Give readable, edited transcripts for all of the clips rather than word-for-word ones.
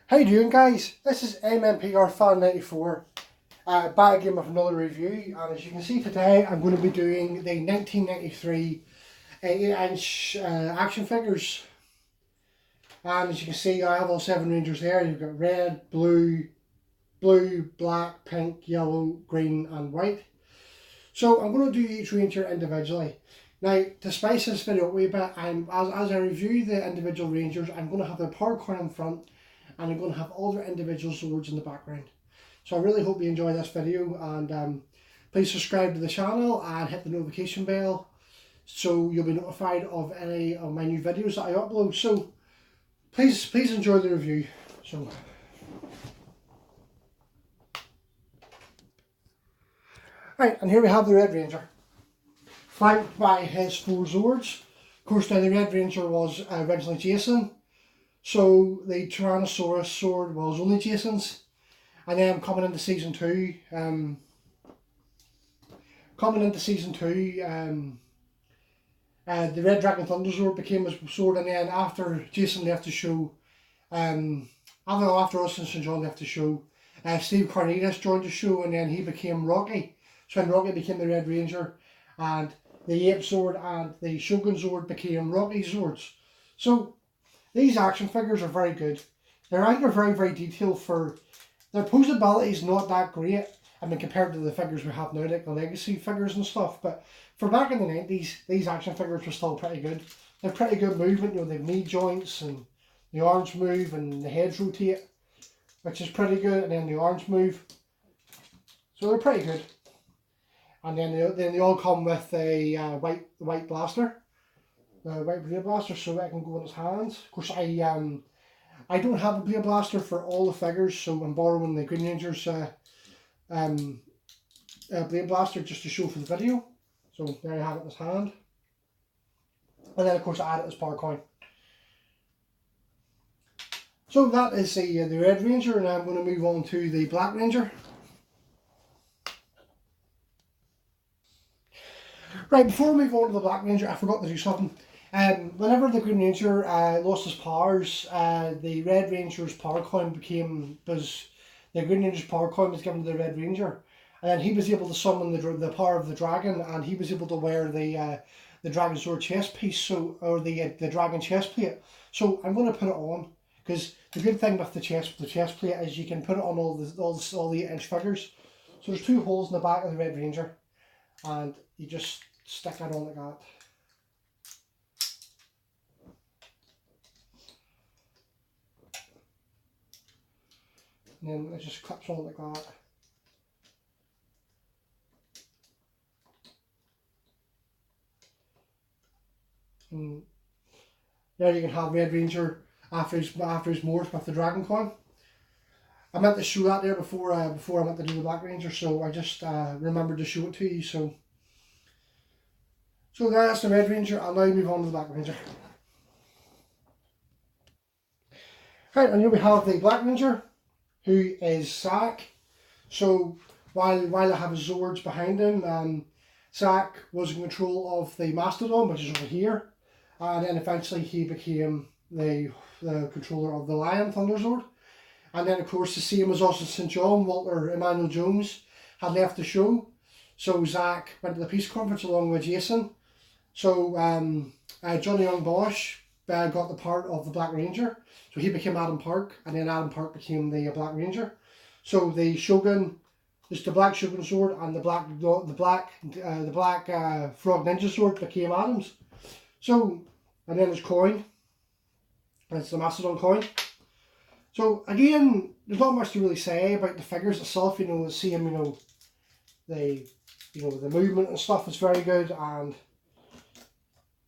How you doing, guys? This is MMPR Fan 94 back again with another review, and as you can see today I'm going to be doing the 1993 8-inch action figures. And as you can see, I have all 7 Rangers there. You've got red, blue, black, pink, yellow, green and white. So I'm going to do each Ranger individually. Now, to spice this video up a wee bit, as I review the individual Rangers, I'm going to have their power coin in front, and I'm going to have all their individual swords in the background. So I really hope you enjoy this video, and please subscribe to the channel and hit the notification bell so you'll be notified of any of my new videos that I upload. So please enjoy the review. So right, and here we have the Red Ranger, flanked by his 4 swords. Of course, now the Red Ranger was originally Jason, so the Tyrannosaurus sword was only Jason's. And then coming into season 2, the Red Dragon Thunder Sword became his sword, and then after Jason left the show, after us and St. John left the show, Steve Cornelius joined the show, and then he became Rocky. So when Rocky became the Red Ranger, and the Ape Sword and the Shogun Sword became Rocky's swords. So these action figures are very good. They're very, very detailed. For their posability is not that great, I mean, compared to the figures we have now, like the legacy figures and stuff. But for back in the 90s, these action figures were still pretty good. They're pretty good movement, you know, they've knee joints, and the arms move, and the heads rotate, which is pretty good, and then the arms move. So they're pretty good. And then they all come with a white blaster, the white blade blaster, so that can go in his hands. Of course, I don't have a blade blaster for all the figures, so I'm borrowing the Green Ranger's blade blaster just to show for the video. So there you have it in his hand. And then of course I added his power coin. So that is the Red Ranger, and I'm going to move on to the Black Ranger. Right, before we move on to the Black Ranger, I forgot to do something. Whenever the Green Ranger lost his powers, the Red Ranger's power coin the Green Ranger's power coin was given to the Red Ranger, and then he was able to summon the power of the dragon, and he was able to wear the Dragon Sword chest piece, or the dragon chest plate. So I'm going to put it on, because the good thing with the chest plate is you can put it on all the 8-inch figures. So there's 2 holes in the back of the Red Ranger, and you just stick it on like that. And then it just clips on like that. And there you can have Red Ranger after his morph with the dragon coin. I meant to show that there before I went to do the Black Ranger, so I just remembered to show it to you. So that's the Red Ranger. I'll now move on to the Black Ranger. Right, and here we have the Black Ranger, who is Zack. So while I have his swords behind him, Zack was in control of the Mastodon, which is over here, and then eventually he became the controller of the Lion Thunder Sword. And then of course the same as us in St. John, Walter Emmanuel Jones had left the show, so Zack went to the peace conference along with Jason. So Johnny Young Bosch got the part of the Black Ranger, so he became Adam Park, and then Adam Park became the Black Ranger. So the Shogun, just the Black Shogun sword, and the black Frog Ninja sword became Adam's. So, and then there's coin. It's the Mastodon coin. So again, there's not much to really say about the figures itself. You know, the same. The movement and stuff is very good, and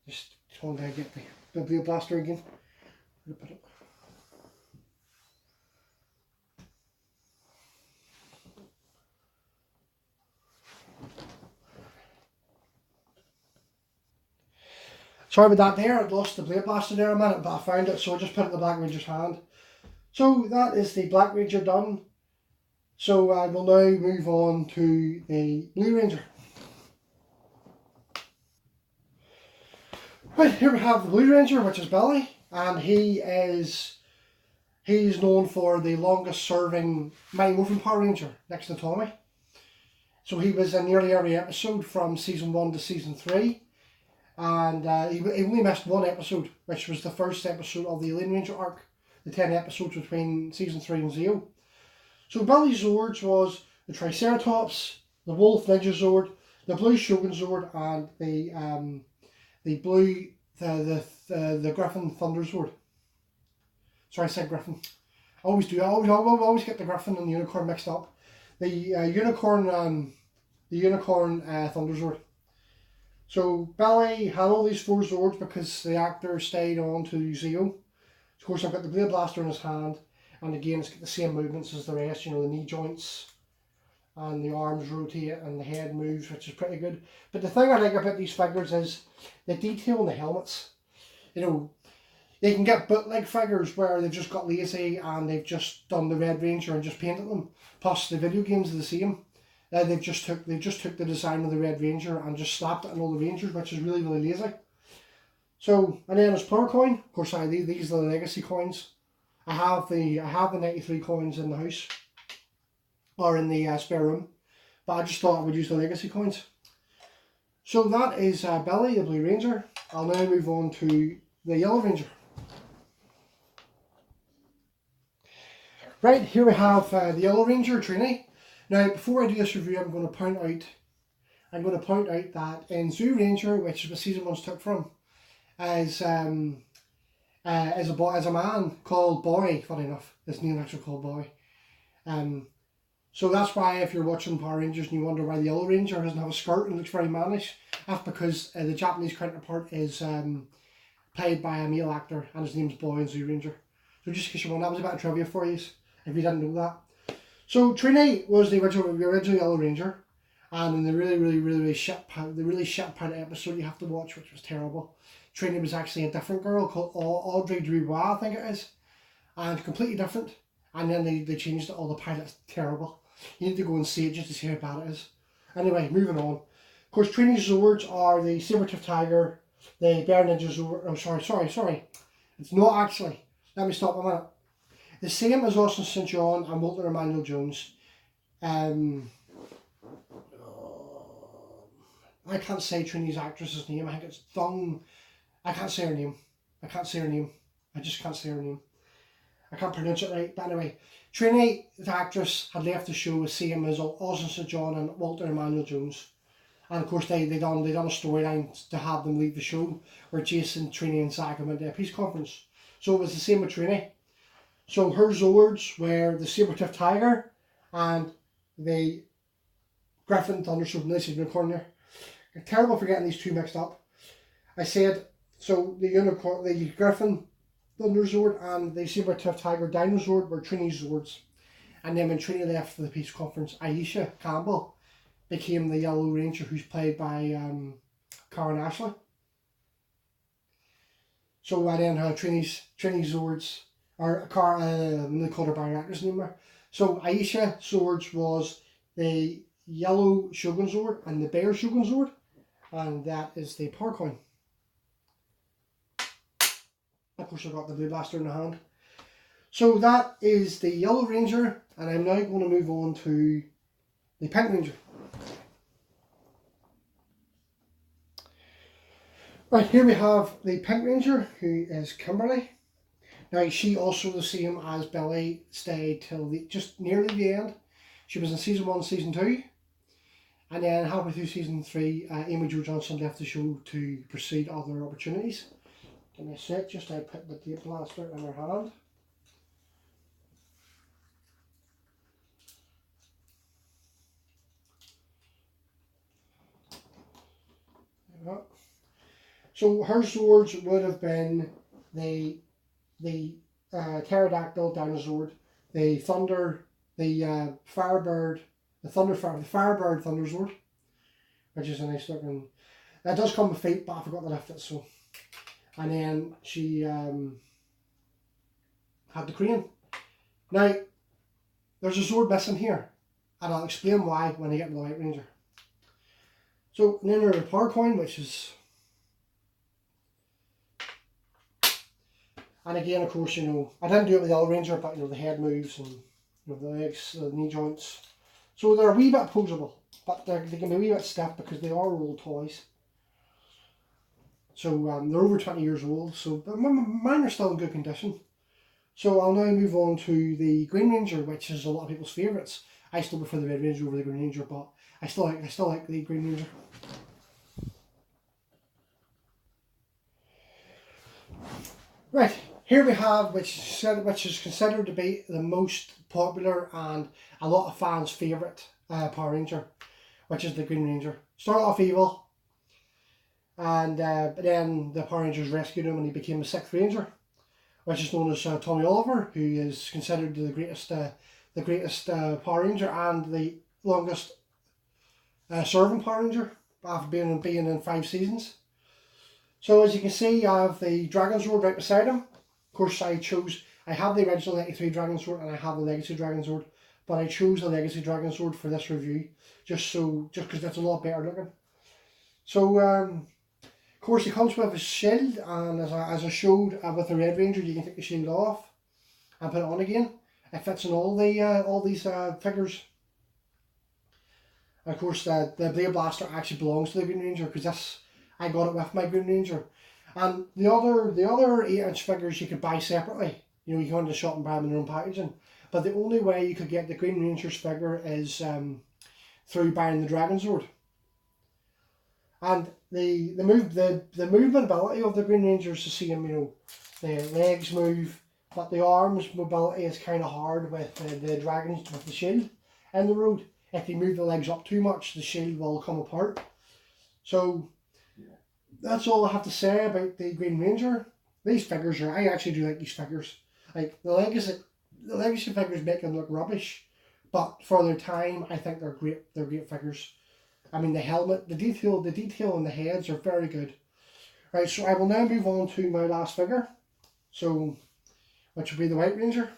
just trying to get the blade blaster again. Sorry about that there, I lost the blade blaster there a minute, but I found it, so I just put it in the Black Ranger's hand. So that is the Black Ranger done. So I will now move on to the Blue Ranger. Right, here we have the Blue Ranger, which is Billy, and he He's known for the longest serving Mighty Morphin Power Ranger next to Tommy. So he was in nearly every episode from season 1 to season 3. And he only missed one episode, which was the first episode of the Alien Ranger arc. The 10 episodes between season 3 and Zeo. So Billy's Zords was the Triceratops, the Wolf Ninja Zord, the Blue Shogun Zord, and the Griffin Thunder Zord. Sorry, I said Griffin. I always do. I always get the Griffin and the Unicorn mixed up. The Unicorn Thunder Zord. So Billy had all these 4 Zords because the actor stayed on to Zeo. Of course, I've got the Blade Blaster in his hand, and again, it's got the same movements as the rest. You know, the knee joints, and the arms rotate, and the head moves, which is pretty good. But the thing I like about these figures is the detail in the helmets. You know, they can get bootleg figures where they've just got lazy and they've just done the Red Ranger and just painted them. Plus, the video games are the same. They've just took the design of the Red Ranger and just slapped it on all the Rangers, which is really, really lazy. So, and then there's Power Coin. Of course, these are the legacy coins. I have the 93 coins in the house, or in the spare room, but I just thought I would use the legacy coins. So that is Billy, the Blue Ranger. I'll now move on to the Yellow Ranger. Right, here we have the Yellow Ranger trainee. Now, before I do this review, I'm going to point out that in Zoo Ranger, which is what season 1's took from, as a man called Boy. Funny enough, his name actually called Boy. So that's why if you're watching Power Rangers and you wonder why the Yellow Ranger doesn't have a skirt and looks very mannish, that's because the Japanese counterpart is played by a male actor, and his name's Boy in Zoo Ranger. So just in case you want, that was a bit of trivia for you, if you didn't know that. So Trini was the original Yellow Ranger, and in the really shit part episode you have to watch, which was terrible, Trini was actually a different girl called Audrey Dubois, I think it is, and completely different. And then they changed it. All the pilots terrible. You need to go and see it just to see how bad it is. Anyway, moving on. Of course, Trini's Zords are the Saber-Tooth Tiger, the Bear Ninja Zord. Oh, sorry. It's not actually. Let me stop a minute. The same as Austin St. John and Walter Emmanuel Jones. I can't say Trini's actress's name. I think it's Thung. I can't say her name. I just can't say her name. I can't pronounce it right. But anyway, Trini, the actress, had left the show the same as Austin St. John and Walter Emmanuel Jones. And of course they done a storyline to have them leave the show where Jason, Trini and Zach went to a peace conference. So it was the same with Trini. So her Zords were the Saber-Tooth Tiger and the Griffin Thunder Sword. Nice unicorn there. I'm terrible for getting these two mixed up. I said, so the Griffin Thunder Zord and the Saber-Tooth Tiger Dino Zord were Trini's Zords. And then when Trini left for the peace conference, Aisha Campbell became the Yellow Ranger, who's played by Karen Ashley. So I then had Trini's Zords, or they called her by her actor's name there. So Aisha Zords was the Yellow Shogun Zord and the Bear Shogun Zord, and that is the Power Coin. Of course, I've got the Blade Blaster in the hand. So that is the Yellow Ranger, and I'm now going to move on to the Pink Ranger. Right, here we have the Pink Ranger, who is Kimberly. Now, she also the same as Billy, stayed till just nearly the end. She was in season 1, season 2, and then halfway through season 3, Amy Jo Johnson left the show to pursue other opportunities. Give me a sec, just I put the Blade Blaster in her hand. There we go. So her swords would have been the pterodactyl dinosaur, the thunder, the firebird, the firebird thunder sword, which is a nice looking. That does come with feet, but I forgot to lift it. So, and then she had the crane. Now, there's a sword missing here, and I'll explain why when I get to the White Ranger. So, and then there's a Power Coin, which is And again, of course, I didn't do it with the other Ranger, but the head moves and the legs, the knee joints. So they're a wee bit posable, but they can be a wee bit stiff because they are old toys. So they're over 20 years old, so mine are still in good condition. So I'll now move on to the Green Ranger, which is a lot of people's favourites. I still prefer the Red Ranger over the Green Ranger, but I still like the Green Ranger. Right, here we have which is considered to be the most popular and a lot of fans' favourite Power Ranger, which is the Green Ranger. Started off evil, and but then the Power Rangers rescued him and he became the 6th Ranger, which is known as Tommy Oliver, who is considered the greatest Power Ranger and the longest serving Power Ranger after being in 5 seasons. So as you can see, I have the Dragon Sword right beside him. Of course, I have the original 93 Dragon Sword and I have the Legacy Dragon Sword, but I chose the Legacy Dragon Sword for this review, just because that's a lot better looking. So, of course, he comes with a shield, and as I showed with the Red Ranger, you can take the shield off and put it on again. It fits in all these figures. And of course, the Blade Blaster actually belongs to the Green Ranger because I got it with my Green Ranger. And the other 8-inch figures you could buy separately. You can go into the shop and buy them in their own packaging. But the only way you could get the Green Ranger's figure is through buying the Dragon Sword. And the movement ability of the Green Ranger is the same. The legs move, but the arms mobility is kind of hard with the dragons with the shield in the road. If you move the legs up too much, the shield will come apart. So that's all I have to say about the Green Ranger. These figures I actually do like these figures. Like the legacy figures make them look rubbish, but for their time, I think they're great. They're great figures. I mean, the helmet, the detail on the heads are very good. Right, so I will now move on to my last figure. So, which will be the White Ranger.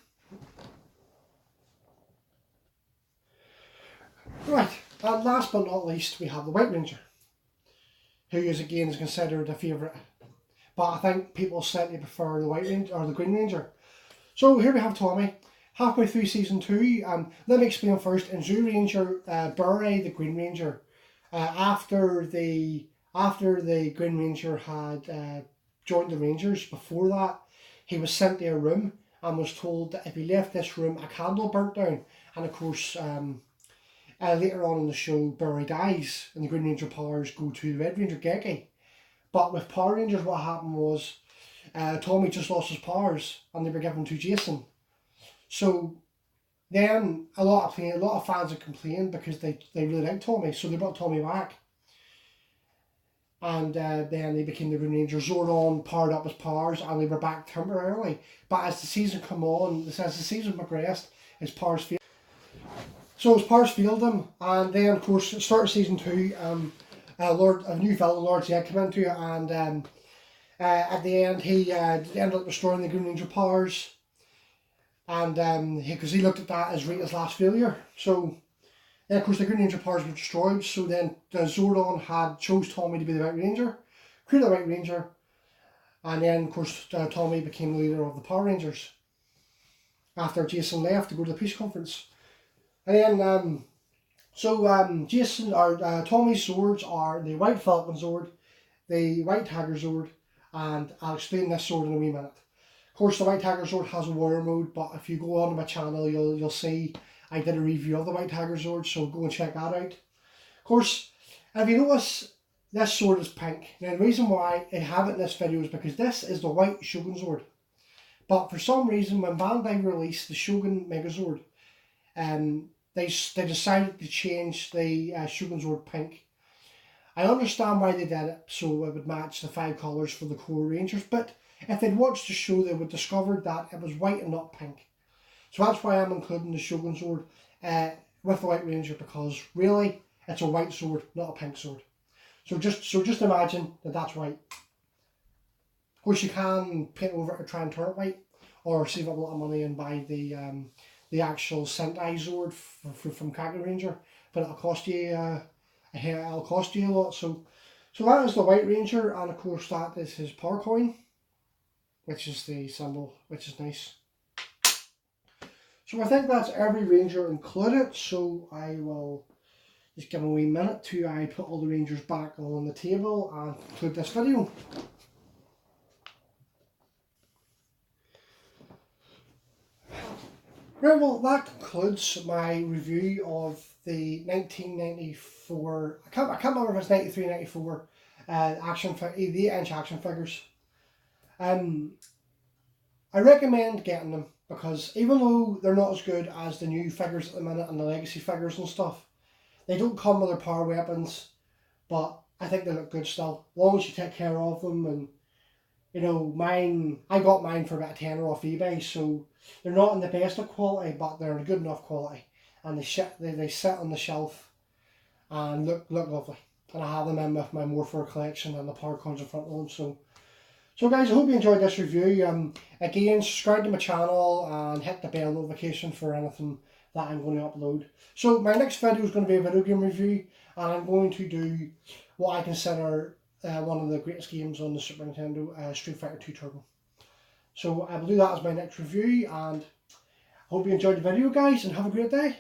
Right, and last but not least, we have the White Ranger, who is considered a favourite, but I think people slightly prefer the White Ranger or the Green Ranger. So here we have Tommy, halfway through season 2. Let me explain first. In Zyuranger, bury the Green Ranger. After the Green Ranger had joined the Rangers, before that, he was sent to a room and was told that if he left this room, a candle burnt down. And of course, later on in the show, Barry dies and the Green Ranger powers go to the Red Ranger Geki. But with Power Rangers, what happened was Tommy just lost his powers and they were given to Jason. So then a lot of fans had complained because they really liked Tommy, so they brought Tommy back. And then they became the Green Ranger. Zordon powered up his powers and they were back temporarily. But as the season as the season progressed, his powers failed. So his powers failed him, and then of course at the start of season 2, a new villain, Lord Zed, came into it, and at the end he ended up restoring the Green Ranger powers. And because he looked at that as Rita's last failure. So then of course the Green Ranger powers were destroyed, so then Zordon chose Tommy to be the White Ranger, created the White Ranger, and then of course Tommy became the leader of the Power Rangers after Jason left to go to the peace conference. And then Tommy's swords are the White Falcon sword, the White Tiger sword, and I'll explain this sword in a wee minute. Of course, the White Tiger sword has a warrior mode, but if you go onto my channel, you'll see I did a review of the White Tiger sword, so go and check that out. Of course, if you notice, this sword is pink. Now, the reason why I have it in this video is because this is the White Shogun sword. But for some reason, when Bandai released the Shogun Megazord, they decided to change the Shogun sword pink. I understand why they did it, so it would match the 5 colours for the core Rangers, but if they'd watched the show, they would have discovered that it was white and not pink. So that's why I'm including the Shogun sword with the White Ranger, because really, it's a white sword, not a pink sword. So just imagine that that's white. Of course, you can paint over it to try and turn it white, or save up a lot of money and buy the actual Sentai sword from Kaku Ranger, but it'll cost you a lot. So that is the White Ranger, and of course that is his power coin. which is the symbol, which is nice. So I think that's every Ranger included, so I will just give a wee minute to I put all the Rangers back on the table and conclude this video. Right, well that concludes my review of the 1994, I can't remember if it's 93, 94 action, the 8-inch action figures. I recommend getting them because even though they're not as good as the new figures at the minute and the legacy figures and stuff, they don't come with their power weapons, but I think they look good still, as long as you take care of them. And you know, I got mine for about a tenner off eBay, so they're not in the best of quality, but they're in good enough quality, and they sit on the shelf and look lovely. And I have them in with my Morpher collection and the power cards in front of them. So guys, I hope you enjoyed this review. Again, subscribe to my channel and hit the bell notification for anything that I'm going to upload. So my next video is going to be a video game review, and I'm going to do what I consider one of the greatest games on the Super Nintendo, Street Fighter 2 Turbo. So I will do that as my next review, and I hope you enjoyed the video guys, and have a great day.